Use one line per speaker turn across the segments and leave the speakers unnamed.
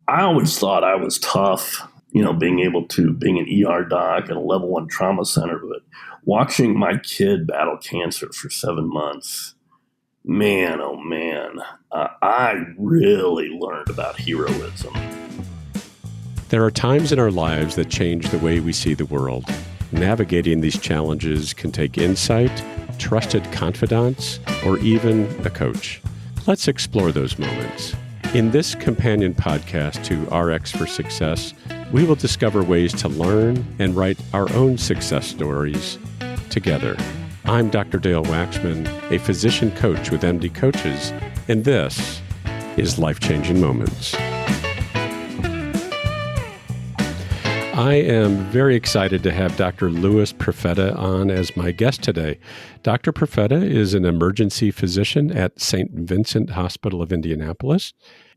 I always thought I was tough, being an ER doc at a level 1 trauma center, but watching my kid battle cancer for 7 months, man, oh man, I really learned about heroism.
There are times in our lives that change the way we see the world. Navigating these challenges can take insight, trusted confidants, or even a coach. Let's explore those moments. In this companion podcast to RX for Success, we will discover ways to learn and write our own success stories together. I'm Dr. Dale Waxman, a physician coach with MD Coaches, and this is Life-Changing Moments. I am very excited to have Dr. Louis Profeta on as my guest today. Dr. Profeta is an emergency physician at St. Vincent Hospital of Indianapolis.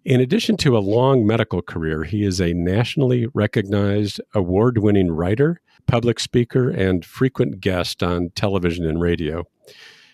In addition to a long medical career, he is a nationally recognized award-winning writer, public speaker, and frequent guest on television and radio.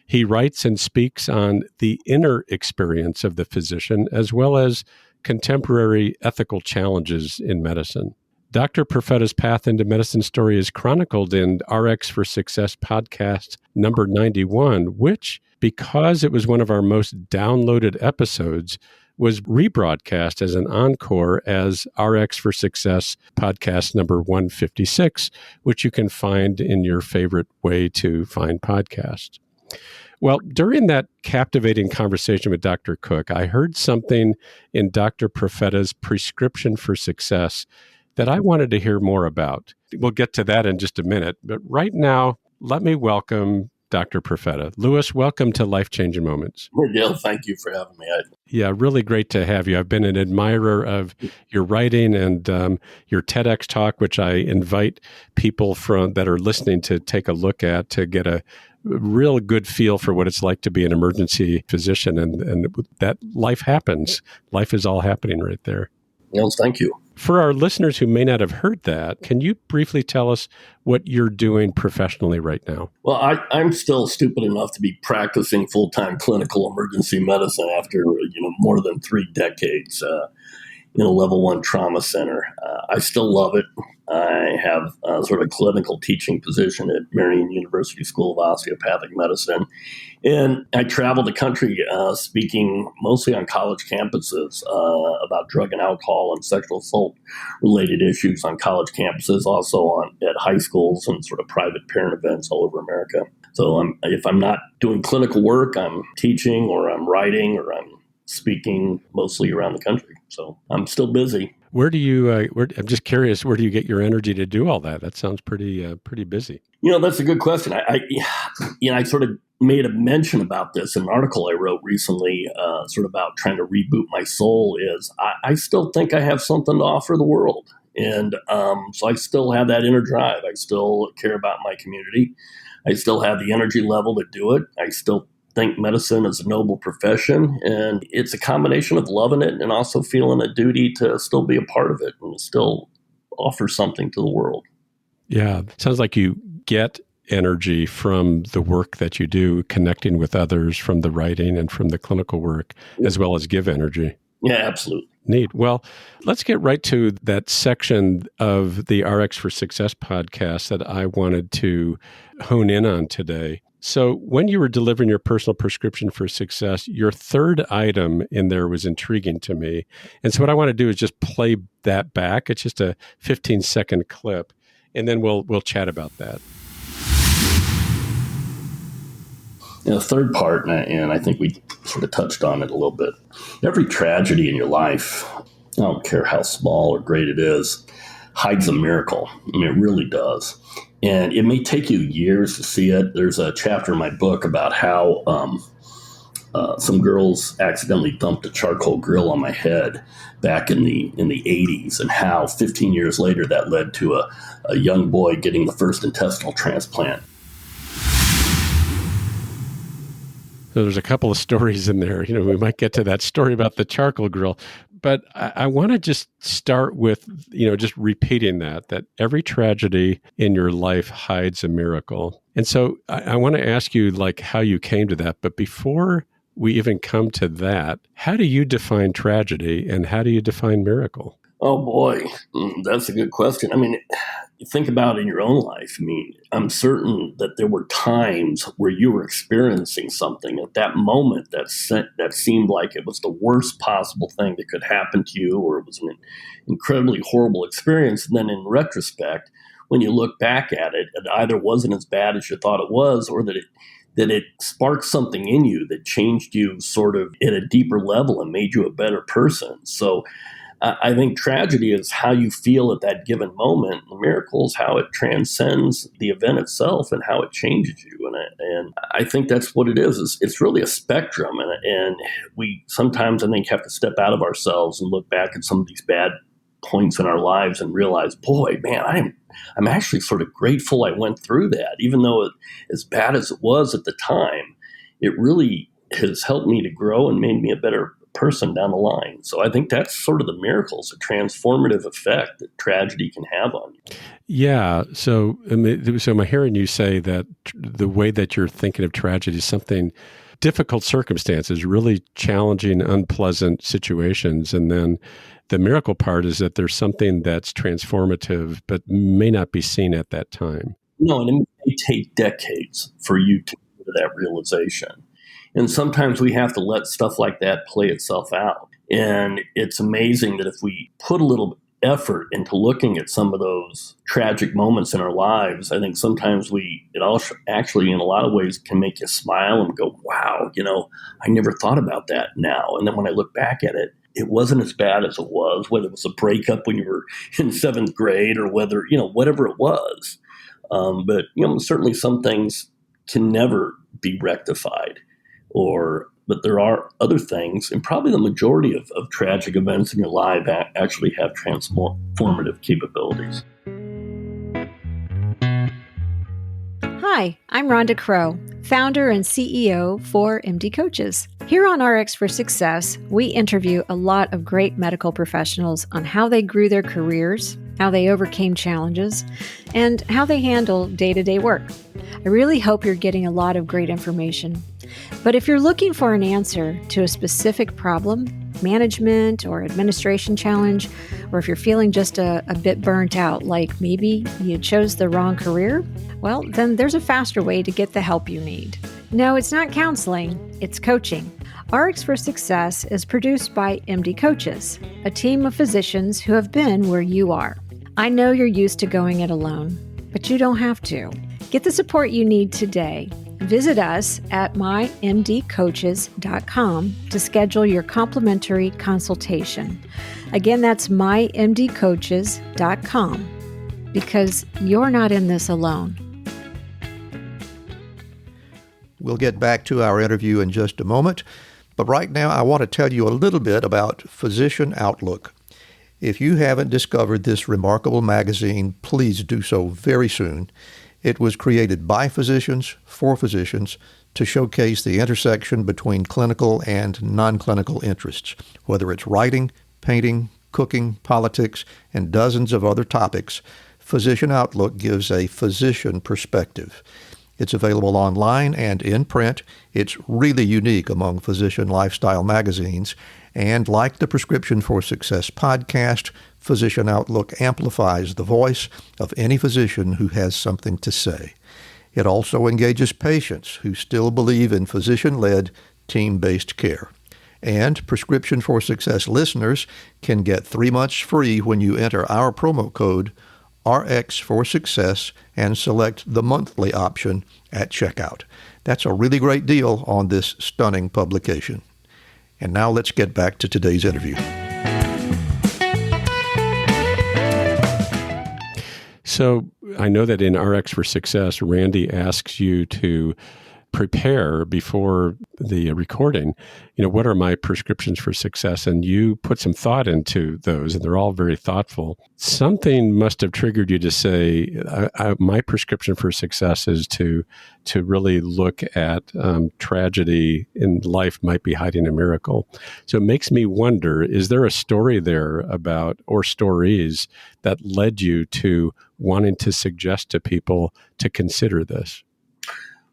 He writes and speaks on the inner experience of the physician, as well as contemporary ethical challenges in medicine. Dr. Profeta's path into medicine story is chronicled in RX for Success podcast number 91, which, because it was one of our most downloaded episodes, was rebroadcast as an encore as RX for Success podcast number 156, which you can find in your favorite way to find podcasts. Well, during that captivating conversation with Dr. Cook, I heard something in Dr. Profeta's prescription for success that I wanted to hear more about. We'll get to that in just a minute, but right now, let me welcome Dr. Profeta. Louis, welcome to Life-Changing Moments.
Dale, thank you for having me.
Yeah, really great to have you. I've been an admirer of your writing and your TEDx talk, which I invite people that are listening to take a look at to get a real good feel for what it's like to be an emergency physician and that life happens. Life is all happening right there.
Yes, thank you.
For our listeners who may not have heard that, can you briefly tell us what you're doing professionally right now?
Well, I'm still stupid enough to be practicing full-time clinical emergency medicine after more than 3 decades in a level 1 trauma center. I still love it. I have sort of a clinical teaching position at Marion University School of Osteopathic Medicine. And I travel the country speaking mostly on college campuses about drug and alcohol and sexual assault related issues on college campuses, also at high schools and sort of private parent events all over America. So if I'm not doing clinical work, I'm teaching or I'm writing or I'm speaking mostly around the country. So I'm still busy.
Where do you, I'm just curious, where do you get your energy to do all that? That sounds pretty busy.
That's a good question. I sort of made a mention about this in an article I wrote recently, sort of about trying to reboot my soul is I still think I have something to offer the world. And so I still have that inner drive. I still care about my community. I still have the energy level to do it. I still think medicine is a noble profession, and it's a combination of loving it and also feeling a duty to still be a part of it and still offer something to the world.
Yeah, sounds like you get energy from the work that you do, connecting with others, from the writing and from the clinical work, as well as give energy.
Yeah, absolutely.
Neat. Well, let's get right to that section of the RX for Success podcast that I wanted to hone in on today. So when you were delivering your personal prescription for success, your third item in there was intriguing to me. And so what I want to do is just play that back. It's just a 15-second clip, and then we'll chat about that.
The third part, and I think we sort of touched on it a little bit. Every tragedy in your life, I don't care how small or great it is, hides a miracle. I mean, it really does. And it may take you years to see it. There's a chapter in my book about how some girls accidentally dumped a charcoal grill on my head back in the 80s, and how 15 years later that led to a young boy getting the first intestinal transplant.
So there's a couple of stories in there. We might get to that story about the charcoal grill, but I want to just start with, just repeating that every tragedy in your life hides a miracle. And so I want to ask you how you came to that. But before we even come to that, how do you define tragedy and how do you define miracle?
Oh boy, that's a good question. I mean, you think about it in your own life. I mean, I'm certain that there were times where you were experiencing something at that moment that seemed like it was the worst possible thing that could happen to you, or it was an incredibly horrible experience. And then in retrospect, when you look back at it, it either wasn't as bad as you thought it was, or that it sparked something in you that changed you sort of at a deeper level and made you a better person. So I think tragedy is how you feel at that given moment. The miracle is how it transcends the event itself and how it changes you. And I think that's what it is. It's really a spectrum. And we sometimes, I think, have to step out of ourselves and look back at some of these bad points in our lives and realize, boy, man, I'm actually sort of grateful I went through that. Even though as bad as it was at the time, it really has helped me to grow and made me a better person down the line. So I think that's sort of the miracles, a transformative effect that tragedy can have on you.
Yeah. So I'm hearing you say that the way that you're thinking of tragedy is something difficult circumstances, really challenging, unpleasant situations. And then the miracle part is that there's something that's transformative, but may not be seen at that time.
No, and it may take decades for you to get to that realization. And sometimes we have to let stuff like that play itself out. And it's amazing that if we put a little effort into looking at some of those tragic moments in our lives, I think sometimes it also actually in a lot of ways can make you smile and go, wow, I never thought about that now. And then when I look back at it, it wasn't as bad as it was, whether it was a breakup when you were in seventh grade or whether, whatever it was. But certainly some things can never be rectified. But there are other things, and probably the majority of tragic events in your life actually have transformative capabilities.
Hi, I'm Rhonda Crow, founder and CEO for MD Coaches. Here on RX for Success, we interview a lot of great medical professionals on how they grew their careers, how they overcame challenges, and how they handle day-to-day work. I really hope you're getting a lot of great information. But if you're looking for an answer to a specific problem, management or administration challenge, or if you're feeling just a bit burnt out, like maybe you chose the wrong career, well, then there's a faster way to get the help you need. No, it's not counseling, it's coaching. RX for Success is produced by MD Coaches, a team of physicians who have been where you are. I know you're used to going it alone, but you don't have to. Get the support you need today. Visit us at mymdcoaches.com to schedule your complimentary consultation. Again, that's mymdcoaches.com, because you're not in this alone.
We'll get back to our interview in just a moment, but right now I want to tell you a little bit about Physician Outlook. If you haven't discovered this remarkable magazine, please do so very soon. It was created by physicians, for physicians, to showcase the intersection between clinical and non-clinical interests, whether it's writing, painting, cooking, politics, and dozens of other topics. Physician Outlook gives a physician perspective. It's available online and in print. It's really unique among physician lifestyle magazines. And like the Prescription for Success podcast, Physician Outlook amplifies the voice of any physician who has something to say. It also engages patients who still believe in physician-led, team-based care. And Prescription for Success listeners can get 3 months free when you enter our promo code RX for Success and select the monthly option at checkout. That's a really great deal on this stunning publication. And now let's get back to today's interview.
So I know that in RX for Success, Randy asks you to prepare before the recording, what are my prescriptions for success? And you put some thought into those, and they're all very thoughtful. Something must have triggered you to say, my prescription for success is to really look at tragedy in life might be hiding a miracle. So it makes me wonder, is there a story there about, or stories that led you to wanting to suggest to people to consider this?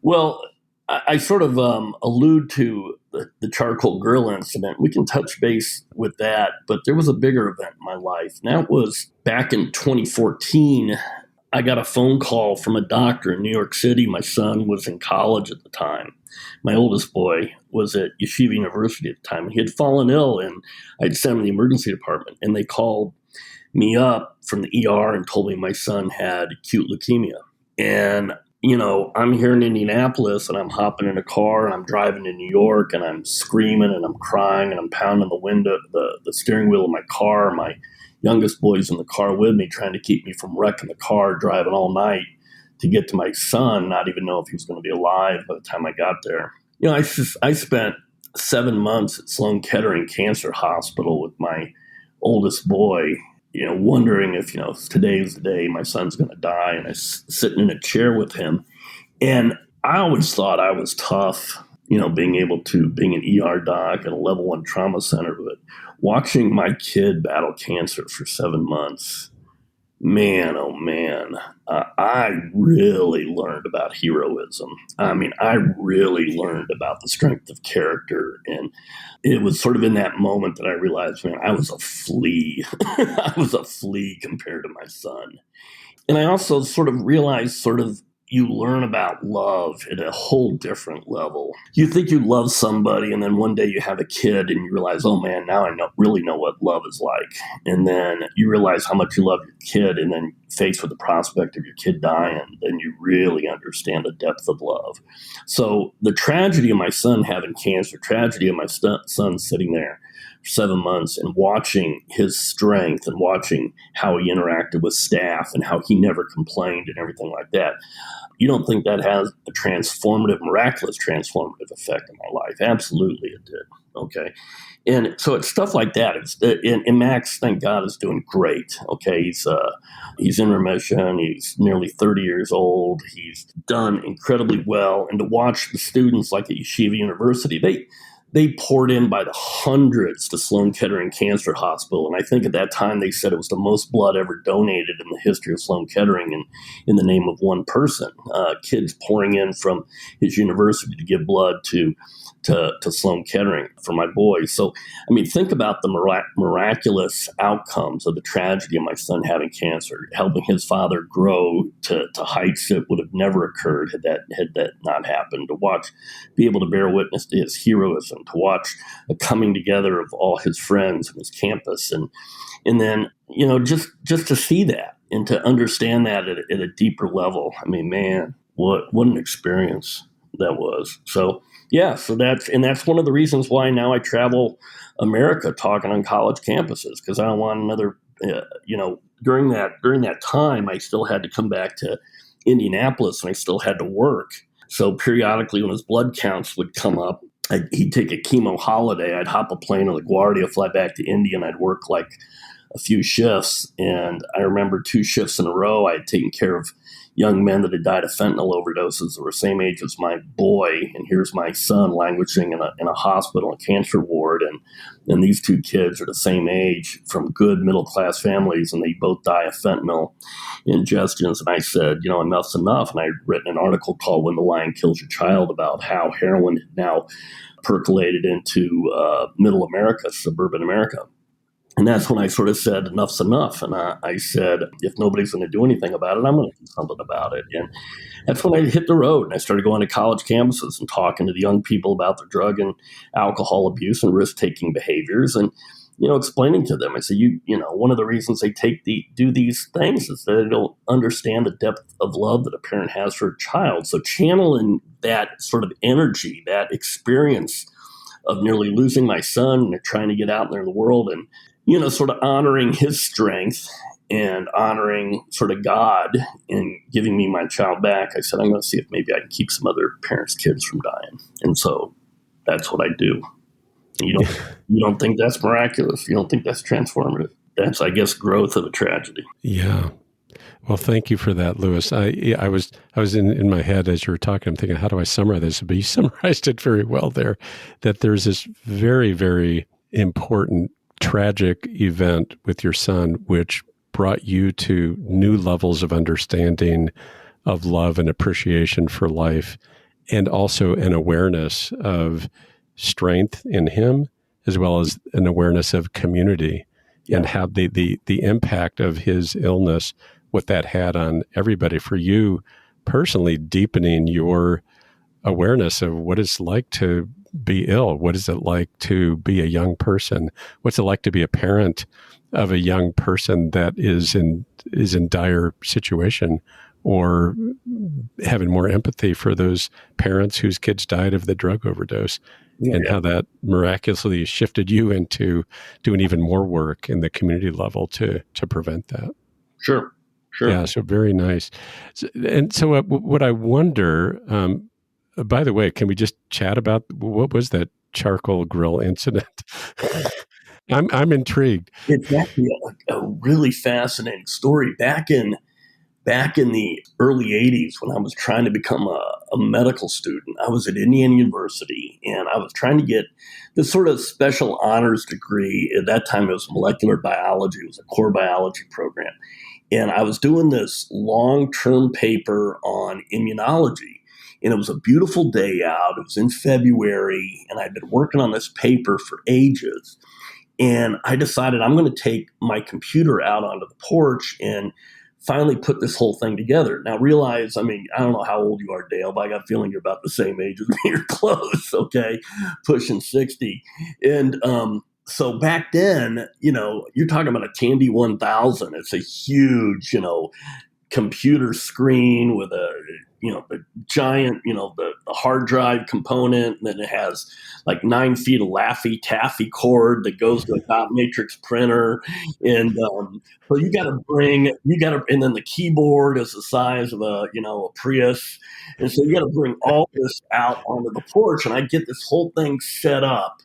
Well, I sort of allude to the charcoal grill incident. We can touch base with that, but there was a bigger event in my life. And that was back in 2014. I got a phone call from a doctor in New York City. My son was in college at the time. My oldest boy was at Yeshiva University at the time. He had fallen ill, and I'd sent him to the emergency department. And they called me up from the ER and told me my son had acute leukemia. And I'm here in Indianapolis, and I'm hopping in a car, and I'm driving to New York, and I'm screaming, and I'm crying, and I'm pounding the window, the steering wheel of my car. My youngest boy's in the car with me, trying to keep me from wrecking the car, driving all night to get to my son, not even know if he was going to be alive by the time I got there. I spent 7 months at Sloan Kettering Cancer Hospital with my oldest boy, wondering if, today's the day my son's going to die. And I was sitting in a chair with him. And I always thought I was tough, being an ER doc at a level 1 trauma center. But watching my kid battle cancer for 7 months, man, oh man, I really learned about heroism. I really learned about the strength of character. And it was sort of in that moment that I realized, man, I was a flea. I was a flea compared to my son. And I also sort of realized you learn about love at a whole different level. You think you love somebody, and then one day you have a kid and you realize, oh man, now I really know what love is like. And then you realize how much you love your kid, and then faced with the prospect of your kid dying, then you really understand the depth of love. So the tragedy of my son having cancer, tragedy of my son sitting there for 7 months and watching his strength and watching how he interacted with staff and how he never complained and everything like that. You don't think that has a miraculous transformative effect in my life? Absolutely it did. Okay. And so it's stuff like that. And Max, thank God, is doing great. Okay. He's in remission. He's nearly 30 years old. He's done incredibly well. And to watch the students like at Yeshiva University, they poured in by the hundreds to Sloan Kettering Cancer Hospital. And I think at that time they said it was the most blood ever donated in the history of Sloan Kettering in the name of one person. Kids pouring in from his university to give blood to Sloan Kettering for my boys. So, think about the miraculous outcomes of the tragedy of my son having cancer, helping his father grow to heights that would have never occurred had that not happened, be able to bear witness to his heroism, to watch a coming together of all his friends and his campus. And then, just to see that and to understand that at a deeper level. Man, what an experience that was. So, yeah, so that's one of the reasons why now I travel America talking on college campuses, because I don't want another, during that time, I still had to come back to Indianapolis and I still had to work. So periodically when his blood counts would come up, he'd take a chemo holiday. I'd hop a plane on LaGuardia, fly back to Indy, and I'd work like a few shifts. And I remember 2 shifts in a row, I had taken care of young men that had died of fentanyl overdoses that were the same age as my boy. And here's my son languishing in a hospital, a cancer ward. And these 2 kids are the same age from good middle-class families, and they both die of fentanyl ingestions. And I said, enough's enough. And I'd written an article called When the Lion Kills Your Child about how heroin had now percolated into middle America, suburban America. And that's when I sort of said, enough's enough. And I said, if nobody's going to do anything about it, I'm going to do something about it. And that's when I hit the road and I started going to college campuses and talking to the young people about their drug and alcohol abuse and risk-taking behaviors and, explaining to them. I said, one of the reasons they do these things is that they don't understand the depth of love that a parent has for a child. So channeling that sort of energy, that experience of nearly losing my son and trying to get out there in the world and, sort of honoring his strength and honoring sort of God and giving me my child back. I said, I'm going to see if maybe I can keep some other parents' kids from dying. And so that's what I do. You don't think that's miraculous. You don't think that's transformative. That's, I guess, growth of a tragedy.
Yeah. Well, thank you for that, Louis. I was in my head as you were talking, I'm thinking, how do I summarize this? But you summarized it very well there, that there's this very, very important tragic event with your son, which brought you to new levels of understanding of love and appreciation for life. and also an awareness of strength in him, as well as an awareness of community and how the impact of his illness, what that had on everybody. For you personally, deepening your awareness of what it's like to be ill. What is it like to be a young person? What's it like to be a parent of a young person that is in dire situation, or having more empathy for those parents whose kids died of the drug overdose, and how that miraculously shifted you into doing even more work in the community level to prevent that.
Sure.
Yeah, so very nice. So what I wonder, by the way, can we just chat about what was that charcoal grill incident? I'm intrigued.
It's actually a really fascinating story. Back in the early 80s, when I was trying to become a medical student, I was at Indiana University, and I was trying to get this sort of special honors degree. At that time, it was molecular biology. It was a core biology program. And I was doing this long-term paper on immunology. And it was a beautiful day out. It was in February, and I'd been working on this paper for ages. And I decided I'm going to take my computer out onto the porch and finally put this whole thing together. Now realize, I don't know how old you are, Dale, but I got a feeling you're about the same age as me. You're close, okay? Pushing 60. And so back then, you're talking about a Tandy 1000. It's a huge, computer screen with the giant, the hard drive component. And then it has like 9 feet of Laffy Taffy cord that goes to a dot matrix printer. And so and then the keyboard is the size of a Prius. And so you got to bring all this out onto the porch. And I get this whole thing set up,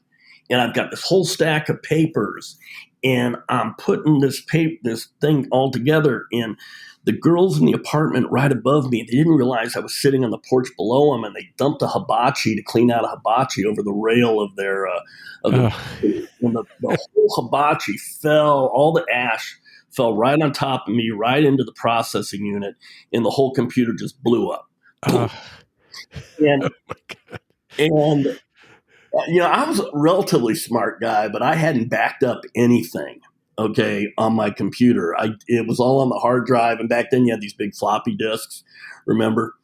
and I've got this whole stack of papers, and I'm putting this thing all together. And the girls in the apartment right above me, they didn't realize I was sitting on the porch below them, and they dumped a hibachi to clean out a hibachi over the rail of their and the whole hibachi fell, all the ash fell right on top of me, right into the processing unit, and the whole computer just blew up. And,
oh my God.
And I was a relatively smart guy, but I hadn't backed up anything, on my computer. It was all on the hard drive, and back then you had these big floppy disks, remember?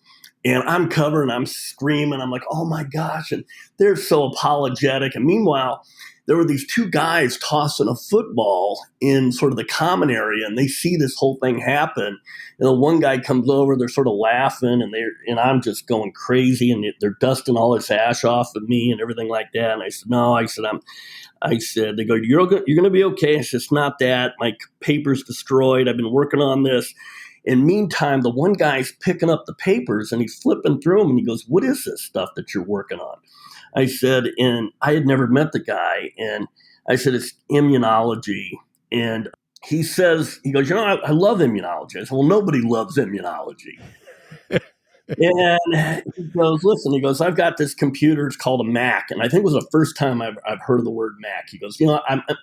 And I'm covering, I'm screaming, I'm like, oh my gosh, and they're so apologetic. And meanwhile, there were these 2 guys tossing a football in sort of the common area, and they see this whole thing happen. And the one guy comes over, they're sort of laughing, and I'm just going crazy, and they're dusting all this ash off of me and everything like that. And I said, no, I said, they go, you're going to be okay. I said, it's not that. My paper's destroyed. I've been working on this. And meantime, the one guy's picking up the papers, and he's flipping through them, and he goes, what is this stuff that you're working on? I said, and I had never met the guy, and I said, it's immunology. And he goes, I love immunology. I said, well, nobody loves immunology. And he goes, listen, I've got this computer. It's called a Mac. And I think it was the first time I've heard of the word Mac. He goes,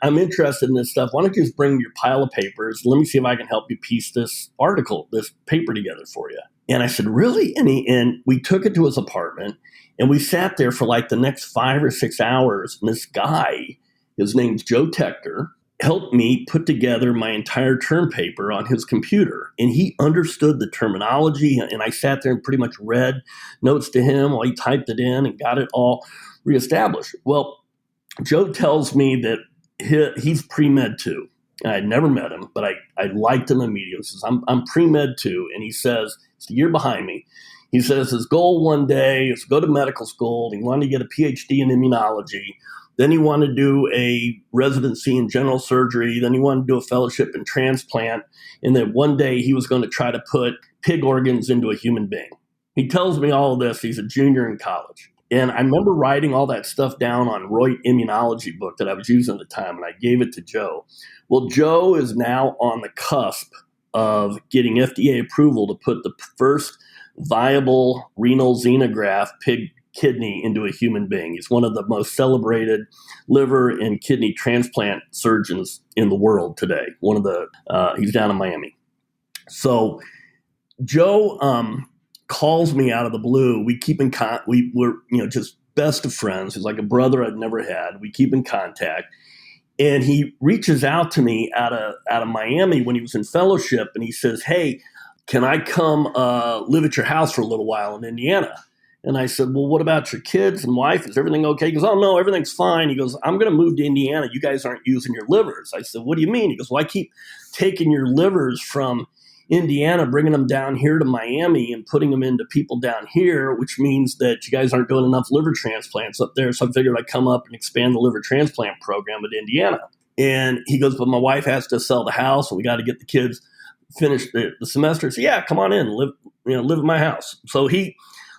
I'm interested in this stuff. Why don't you just bring your pile of papers? Let me see if I can help you piece this paper together for you. And I said, really? And we took it to his apartment, and we sat there for like the next 5 or 6 hours. And this guy, his name's Joe Tector, helped me put together my entire term paper on his computer. And he understood the terminology. And I sat there and pretty much read notes to him while he typed it in and got it all reestablished. Well, Joe tells me that he's pre-med 2. I had never met him, but I liked him immediately. He says, I'm pre-med 2. And he says, it's the year behind me. He says his goal one day is to go to medical school. He wanted to get a PhD in immunology. Then he wanted to do a residency in general surgery. Then he wanted to do a fellowship in transplant. And then one day he was going to try to put pig organs into a human being. He tells me all of this. He's a junior in college. And I remember writing all that stuff down on Reut Immunology book that I was using at the time, and I gave it to Joe. Well, Joe is now on the cusp of getting FDA approval to put the first viable renal xenograft pig kidney into a human being. He's one of the most celebrated liver and kidney transplant surgeons in the world today. He's down in Miami. So Joe calls me out of the blue. We keep in we were, just best of friends. He's like a brother I'd never had. We keep in contact. And he reaches out to me out of Miami when he was in fellowship, and he says, "Hey, can I come live at your house for a little while in Indiana?" And I said, "Well, what about your kids and wife? Is everything okay?" He goes, "Oh, no, everything's fine." He goes, "I'm going to move to Indiana. You guys aren't using your livers." I said, "What do you mean?" He goes, "Well, I keep taking your livers from Indiana, bringing them down here to Miami and putting them into people down here, which means that you guys aren't doing enough liver transplants up there. So I figured I'd come up and expand the liver transplant program at Indiana." And he goes, "But my wife has to sell the house, and we got to get the kids finished the semester." So yeah, come on in, live at my house. So he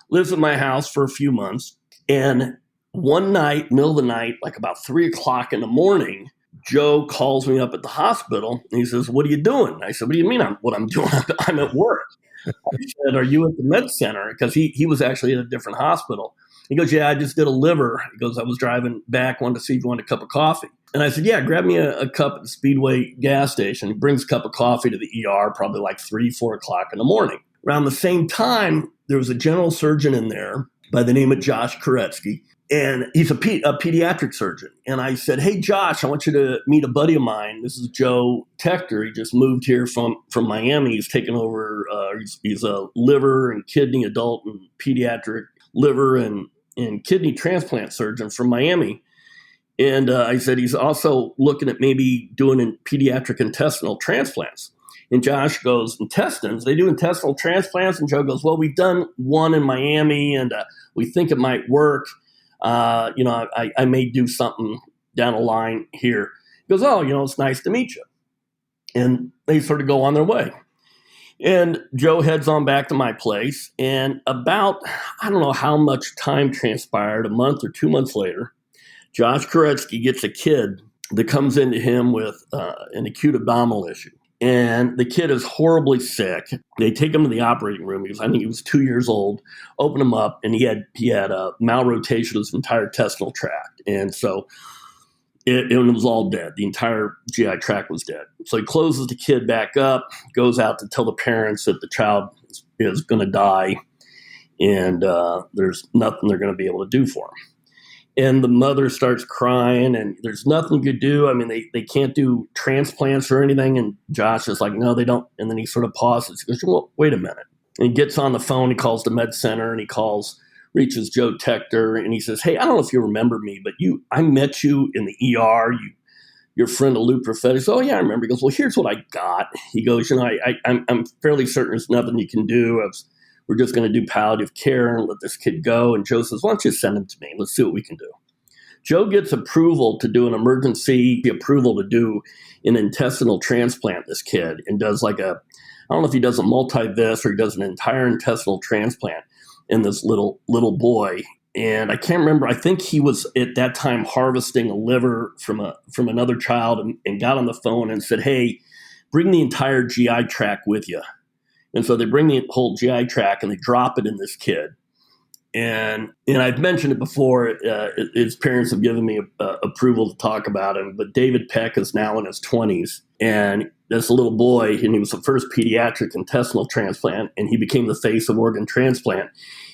lives at my house for a few months. And one night, middle of the night, like about 3:00 in the morning, Joe calls me up at the hospital and he says, "What are you doing?" I said, "What do you mean what I'm doing? I'm at work." I said, "Are you at the med center?" Because he was actually at a different hospital. He goes, "Yeah, I just did a liver." He goes, "I was driving back, wanted to see if you wanted a cup of coffee." And I said, "Yeah, grab me a cup at the Speedway gas station." He brings a cup of coffee to the ER, probably like 3-4 o'clock in the morning. Around the same time, there was a general surgeon in there by the name of Josh Koretsky. And he's a pediatric surgeon. And I said, "Hey, Josh, I want you to meet a buddy of mine. This is Joe Tector. He just moved here from Miami. He's taken over, he's a liver and kidney, adult and pediatric liver and kidney transplant surgeon from Miami." And I said, "He's also looking at maybe doing pediatric intestinal transplants." And Josh goes, "Intestines? They do intestinal transplants?" And Joe goes, "Well, we've done one in Miami, and we think it might work. I may do something down the line here." He goes, "Oh, it's nice to meet you." And they sort of go on their way. And Joe heads on back to my place. And about, I don't know how much time transpired, a month or 2 months later, Josh Koretsky gets a kid that comes into him with an acute abdominal issue. And the kid is horribly sick. They take him to the operating room because I think he was 2 years old. Open him up, and he had malrotation of his entire intestinal tract, and so it was all dead. The entire GI tract was dead. So he closes the kid back up, goes out to tell the parents that the child is going to die, and there's nothing they're going to be able to do for him. And the mother starts crying, and there's nothing you could do. I mean, they can't do transplants or anything. And Josh is like, "No, they don't." And then he sort of pauses. He goes, "Well, wait a minute." And he gets on the phone. He calls the med center, and reaches Joe Tector, and he says, "Hey, I don't know if you remember me, but I met you in the ER. Your friend of Lou Profeta." He says, "Oh, yeah, I remember." He goes, "Well, here's what I got." He goes, I'm fairly certain there's nothing you can do. We're just going to do palliative care and let this kid go." And Joe says, "Why don't you send him to me? Let's see what we can do." Joe gets approval to do an emergency approval to do an intestinal transplant, this kid, and does I don't know if he does a multivis or he does an entire intestinal transplant in this little boy. And I can't remember. I think he was at that time harvesting a liver from another child and got on the phone and said, "Hey, bring the entire GI tract with you." And so they bring the whole GI tract and they drop it in this kid. And I've mentioned it before. His parents have given me approval to talk about him. But David Peck is now in his 20s. And this little boy, and he was the first pediatric intestinal transplant. And he became the face of organ transplant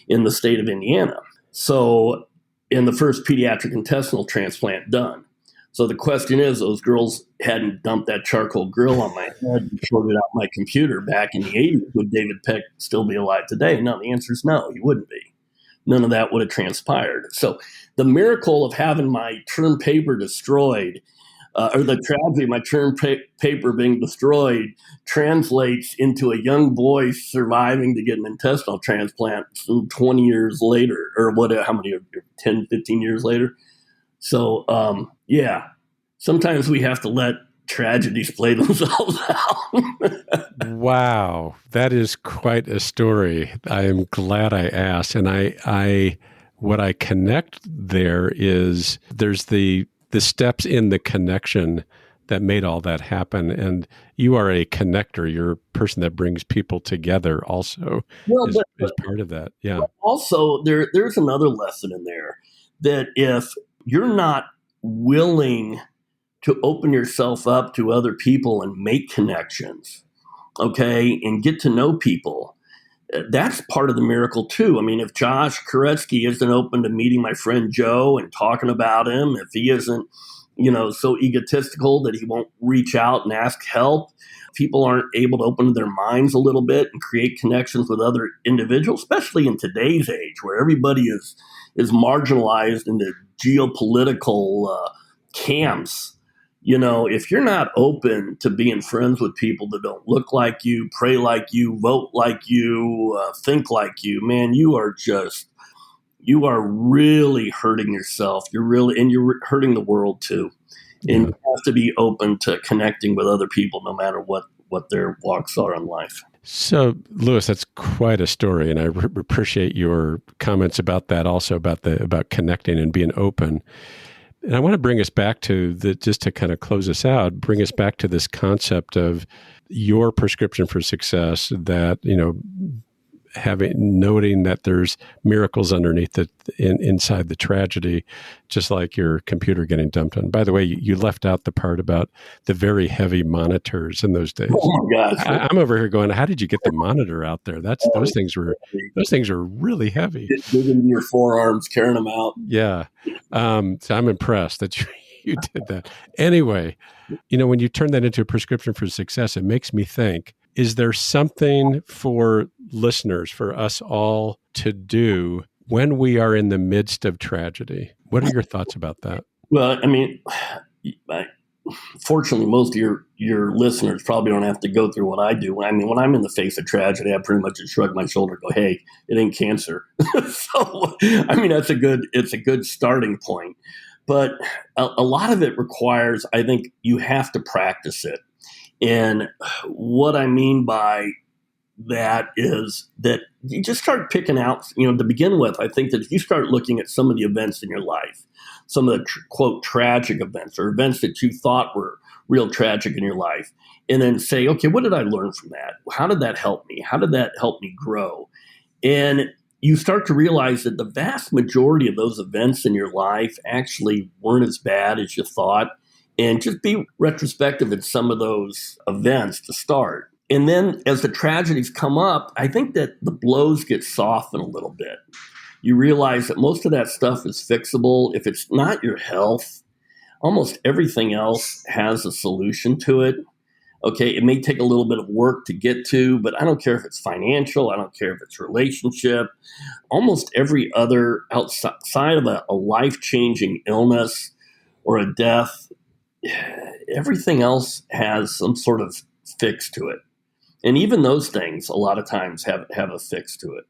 in the state of Indiana. So, in the first pediatric intestinal transplant done. So the question is, those girls hadn't dumped that charcoal grill on my head and sorted out my computer back in the 80s. Would David Peck still be alive today? No, the answer is no, he wouldn't be. None of that would have transpired. So the miracle of having my term paper destroyed, or the tragedy of my term paper being destroyed, translates into a young boy surviving to get an intestinal transplant some 20 years later, or whatever, how many, 10, 15 years later. So, yeah, sometimes we have to let tragedies play themselves out.
Wow, that is quite a story. I am glad I asked. And what I connect there is there's the steps in the connection that made all that happen. And you are a connector. You're a person that brings people together also is part of that. Yeah.
Also, there's another lesson in there that if you're not willing to open yourself up to other people and make connections, okay, and get to know people, that's part of the miracle too. I mean, if Josh Koretsky isn't open to meeting my friend Joe and talking about him, if he isn't, so egotistical that he won't reach out and ask help, people aren't able to open their minds a little bit and create connections with other individuals, especially in today's age where everybody is marginalized into geopolitical camps. If you're not open to being friends with people that don't look like you, pray like you, vote like you, think like you, man, you are really hurting yourself. You're hurting the world too. And you have to be open to connecting with other people, no matter what their walks are in life.
So, Louis, that's quite a story, and I appreciate your comments about that. Also about connecting and being open. And I want to bring us back to just to kind of close us out, bring us back to this concept of your prescription for success that, noting that there's miracles underneath inside the tragedy, just like your computer getting dumped on. By the way, you left out the part about the very heavy monitors in those days.
Oh my gosh!
I'm over here going, how did you get the monitor out there? Those things were really heavy.
Dig into your forearms, carrying them out.
Yeah, so I'm impressed that you did that. Anyway, when you turn that into a prescription for success, it makes me think, is there something for listeners, for us all to do when we are in the midst of tragedy? What are your thoughts about that?
Well, I mean, fortunately, most of your listeners probably don't have to go through what I do. I mean, when I'm in the face of tragedy, I pretty much just shrug my shoulder and go, hey, it ain't cancer. So, I mean, it's a good starting point. But a lot of it requires, I think, you have to practice it. And what I mean by that is that you just start picking out, to begin with, I think that if you start looking at some of the events in your life, some of the quote tragic events or events that you thought were real tragic in your life, and then say, okay, what did I learn from that? How did that help me? How did that help me grow? And you start to realize that the vast majority of those events in your life actually weren't as bad as you thought. And just be retrospective at some of those events to start. And then as the tragedies come up, I think that the blows get softened a little bit. You realize that most of that stuff is fixable. If it's not your health, almost everything else has a solution to it. Okay, it may take a little bit of work to get to, but I don't care if it's financial. I don't care if it's relationship. Almost every other outside of a life-changing illness or a death, everything else has some sort of fix to it. And even those things a lot of times have a fix to it.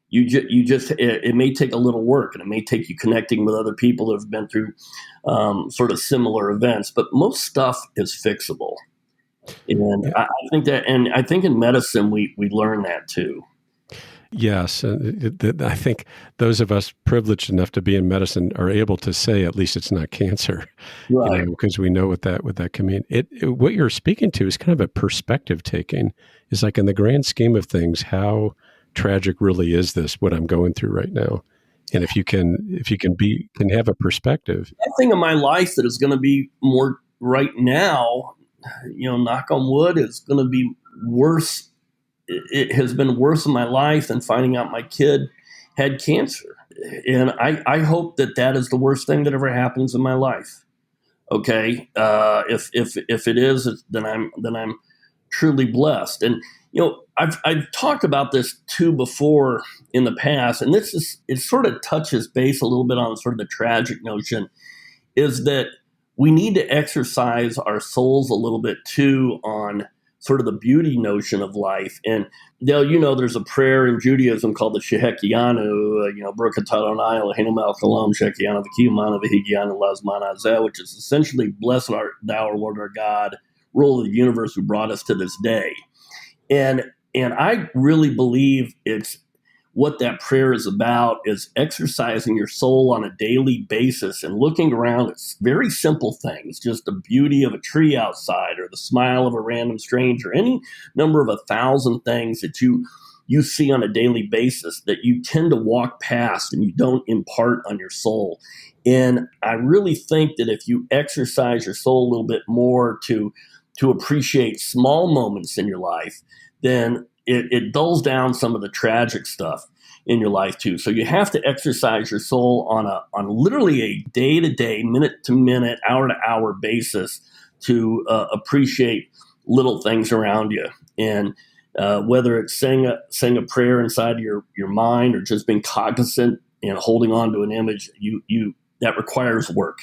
It may take a little work, and it may take you connecting with other people that have been through sort of similar events, but most stuff is fixable. And I think that, and I think in medicine, we learn that too.
Yes. I think those of us privileged enough to be in medicine are able to say, at least it's not cancer,
Right.
Because we know what that can mean. What you're speaking to is kind of a perspective taking. Is like in the grand scheme of things, how tragic really is this, what I'm going through right now? And if you can have a perspective.
That thing in my life that is going to be more right now, knock on wood, is going to be worse. It has been worse in my life than finding out my kid had cancer. And I hope that is the worst thing that ever happens in my life. Okay. If it is, then I'm truly blessed. And, I've talked about this too before in the past, and it sort of touches base a little bit on sort of the tragic notion, is that we need to exercise our souls a little bit too on sort of the beauty notion of life. And Dale, there's a prayer in Judaism called the Shehekianu, Baruch atah Adonai Eloheinu melech haolam, Shehekianu v'kiyumanu v'higianu lazman hazeh, which is essentially, blessed art thou, our Lord our God, ruler of the universe, who brought us to this day. And I really believe it's what that prayer is about, is exercising your soul on a daily basis and looking around at very simple things, just the beauty of a tree outside or the smile of a random stranger, any number of 1,000 things that you see on a daily basis that you tend to walk past and you don't impart on your soul. And I really think that if you exercise your soul a little bit more to appreciate small moments in your life, then it dulls down some of the tragic stuff in your life too. So you have to exercise your soul on literally a day-to-day, minute-to-minute, hour-to-hour basis to appreciate little things around you. And whether it's saying a prayer inside of your mind or just being cognizant and holding on to an image, you that requires work.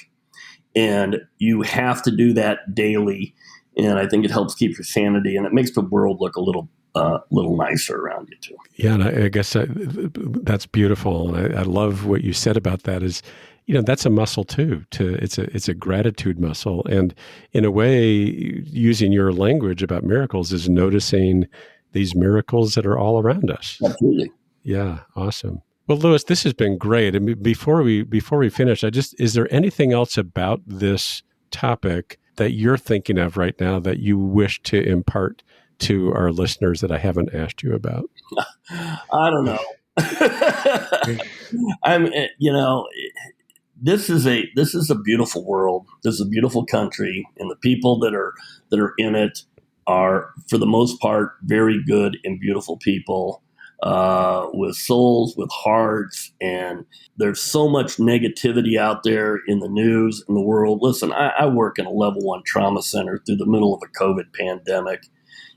And you have to do that daily. And I think it helps keep your sanity, and it makes the world look a little nicer around you too.
Yeah, and I guess that's beautiful, and I love what you said about that. Is that's a muscle too. It's a gratitude muscle, and in a way, using your language about miracles is noticing these miracles that are all around us.
Absolutely.
Yeah, awesome. Well, Louis, this has been great. I mean, before we finish, is there anything else about this topic that you're thinking of right now that you wish to impart to our listeners that I haven't asked you about?
I don't know. This is a beautiful world. This is a beautiful country, and the people that are in it are, for the most part, very good and beautiful people with souls, with hearts. And there's so much negativity out there in the news, in the world. Listen, I work in a level 1 trauma center through the middle of a COVID pandemic.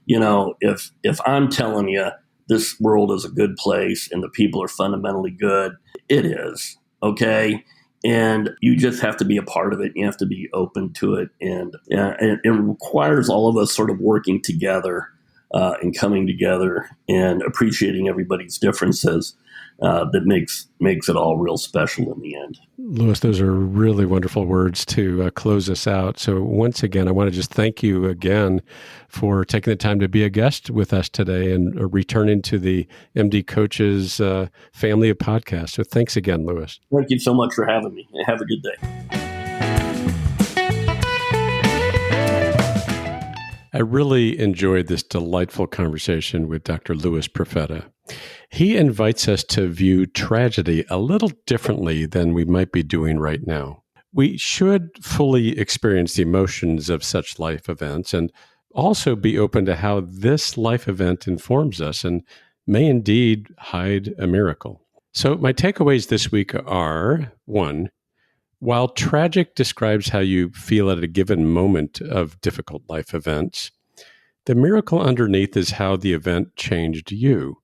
If I'm telling you this world is a good place and the people are fundamentally good, it is, okay? And you just have to be a part of it. You have to be open to it. And it requires all of us sort of working together and coming together and appreciating everybody's differences that makes it all real special in the end.
Louis, those are really wonderful words to close us out. So once again, I want to just thank you again for taking the time to be a guest with us today and returning to the MD Coaches family of podcasts. So thanks again, Louis.
Thank you so much for having me. Have a good day.
I really enjoyed this delightful conversation with Dr. Louis Profeta. He invites us to view tragedy a little differently than we might be doing right now. We should fully experience the emotions of such life events and also be open to how this life event informs us and may indeed hide a miracle. So my takeaways this week are, 1, while tragic describes how you feel at a given moment of difficult life events, the miracle underneath is how the event changed you.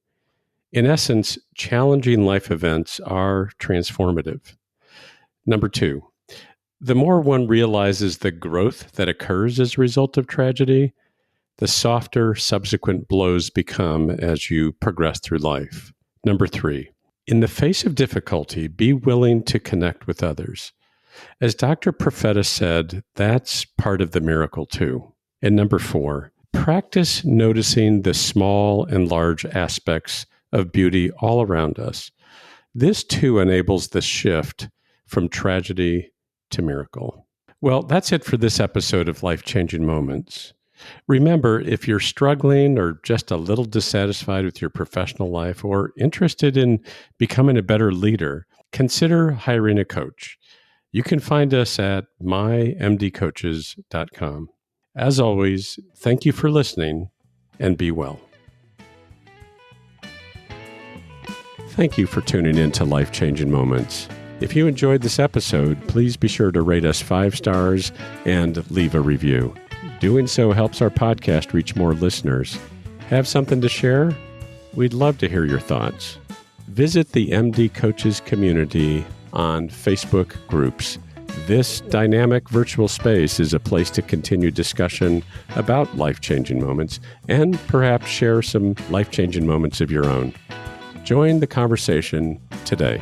In essence, challenging life events are transformative. Number 2, the more one realizes the growth that occurs as a result of tragedy, the softer subsequent blows become as you progress through life. Number 3, in the face of difficulty, be willing to connect with others. As Dr. Profeta said, that's part of the miracle too. And number 4, practice noticing the small and large aspects of beauty all around us. This too enables the shift from tragedy to miracle. Well, that's it for this episode of Life-Changing Moments. Remember, if you're struggling or just a little dissatisfied with your professional life or interested in becoming a better leader, consider hiring a coach. You can find us at mymdcoaches.com. As always, thank you for listening and be well. Thank you for tuning in to Life-Changing Moments. If you enjoyed this episode, please be sure to rate us 5 stars and leave a review. Doing so helps our podcast reach more listeners. Have something to share? We'd love to hear your thoughts. Visit the MD Coaches community on Facebook groups. This dynamic virtual space is a place to continue discussion about life-changing moments and perhaps share some life-changing moments of your own. Join the conversation today.